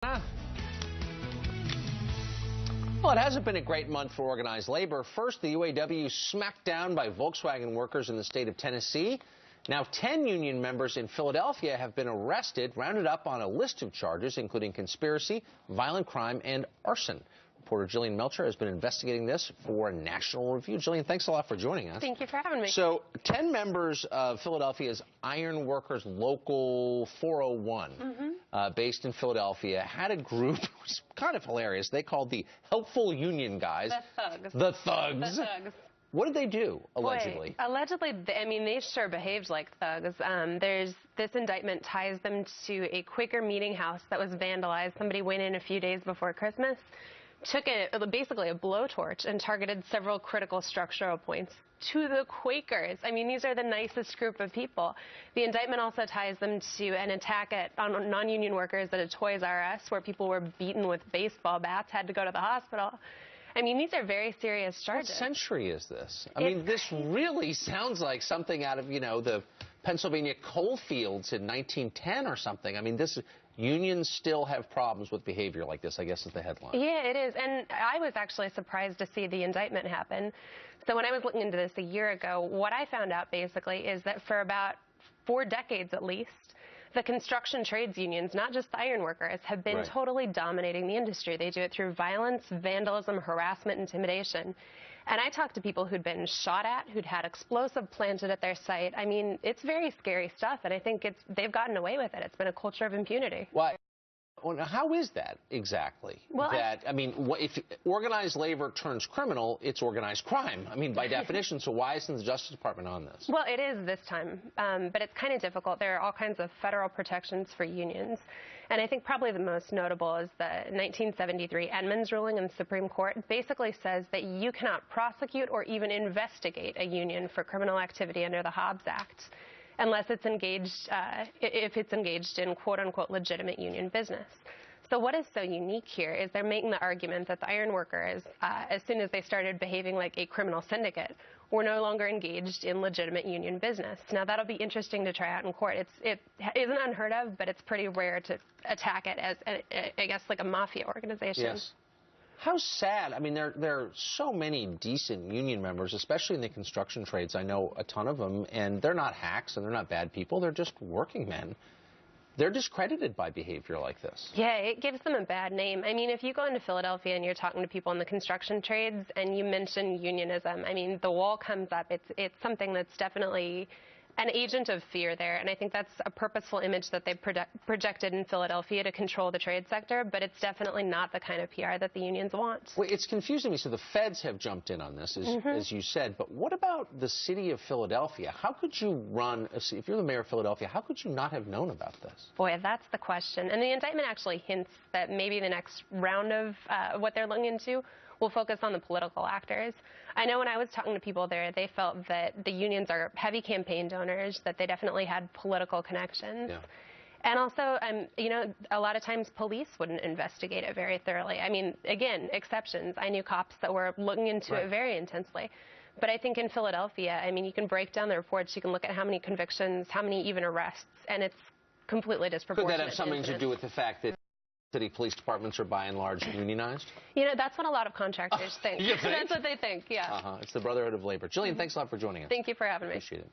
Well, it hasn't been a great month for organized labor. First, the UAW smacked down by Volkswagen workers in the state of Tennessee. Now, 10 union members in Philadelphia have been arrested, rounded up on a list of charges, including conspiracy, violent crime, and arson. Reporter Jillian Melcher has been investigating this for National Review. Jillian, thanks a lot for joining us. Thank you for having me. So, 10 members of Philadelphia's Iron Workers Local 401, based in Philadelphia, had a group, it was kind of hilarious, they called the Helpful Union Guys. The thugs. The thugs. The thugs. What did they do, allegedly? Boy, allegedly, I mean, they sure behaved like thugs. This indictment ties them to a Quaker meeting house that was vandalized. Somebody went in a few days before Christmas, took basically a blowtorch and targeted several critical structural points to the Quakers. I mean, these are the nicest group of people. The indictment also ties them to an attack on non-union workers at a Toys R Us where people were beaten with baseball bats, had to go to the hospital. I mean, these are very serious charges. What century is this? I mean, this really sounds like something out of, the Pennsylvania coal fields in 1910 or something. I mean, unions still have problems with behavior like this, I guess is the headline. Yeah, it is. And I was actually surprised to see the indictment happen. So when I was looking into this a year ago, what I found out basically is that for about 4 decades at least, the construction trades unions, not just the iron workers, have been totally dominating the industry. They do it through violence, vandalism, harassment, intimidation. And I talked to people who'd been shot at, who'd had explosive planted at their site. I mean, it's very scary stuff, and I think they've gotten away with it. It's been a culture of impunity. Why? Well, how is that exactly? Well, I mean, if organized labor turns criminal, it's organized crime. I mean, by definition. So why isn't the Justice Department on this? Well, it is this time, but it's kind of difficult. There are all kinds of federal protections for unions. And I think probably the most notable is the 1973 Edmunds ruling in the Supreme Court. It basically says that you cannot prosecute or even investigate a union for criminal activity under the Hobbs Act unless it's engaged, if it's engaged in quote-unquote legitimate union business. So what is so unique here is they're making the argument that the iron workers, as soon as they started behaving like a criminal syndicate, were no longer engaged in legitimate union business. Now, that'll be interesting to try out in court. It isn't unheard of, but it's pretty rare to attack it as, I guess, like a mafia organization. Yes. How sad. I mean, there are so many decent union members, especially in the construction trades. I know a ton of them, and they're not hacks and they're not bad people. They're just working men. They're discredited by behavior like this. Yeah, it gives them a bad name. I mean, if you go into Philadelphia and you're talking to people in the construction trades and you mention unionism, I mean, the wall comes up. It's something that's definitely an agent of fear there, and I think that's a purposeful image that they projected in Philadelphia to control the trade sector, but it's definitely not the kind of PR that the unions want. Well, it's confusing me. So the feds have jumped in on this, as you said, but what about the city of Philadelphia? How could you run, if you're the mayor of Philadelphia, how could you not have known about this? Boy, that's the question. And the indictment actually hints that maybe the next round of what they're looking into will focus on the political actors. I know when I was talking to people there, they felt that the unions are heavy campaign donors, that they definitely had political connections. Yeah. And also, a lot of times police wouldn't investigate it very thoroughly. I mean, again, exceptions. I knew cops that were looking into it very intensely. But I think in Philadelphia, I mean, you can break down the reports, you can look at how many convictions, how many even arrests, and it's completely disproportionate. Could that have something to do with the fact that city police departments are by and large unionized? That's what a lot of contractors think. You think? That's what they think, yeah. It's the Brotherhood of Labor. Jillian, thanks a lot for joining us. Thank you for having me. Appreciate it.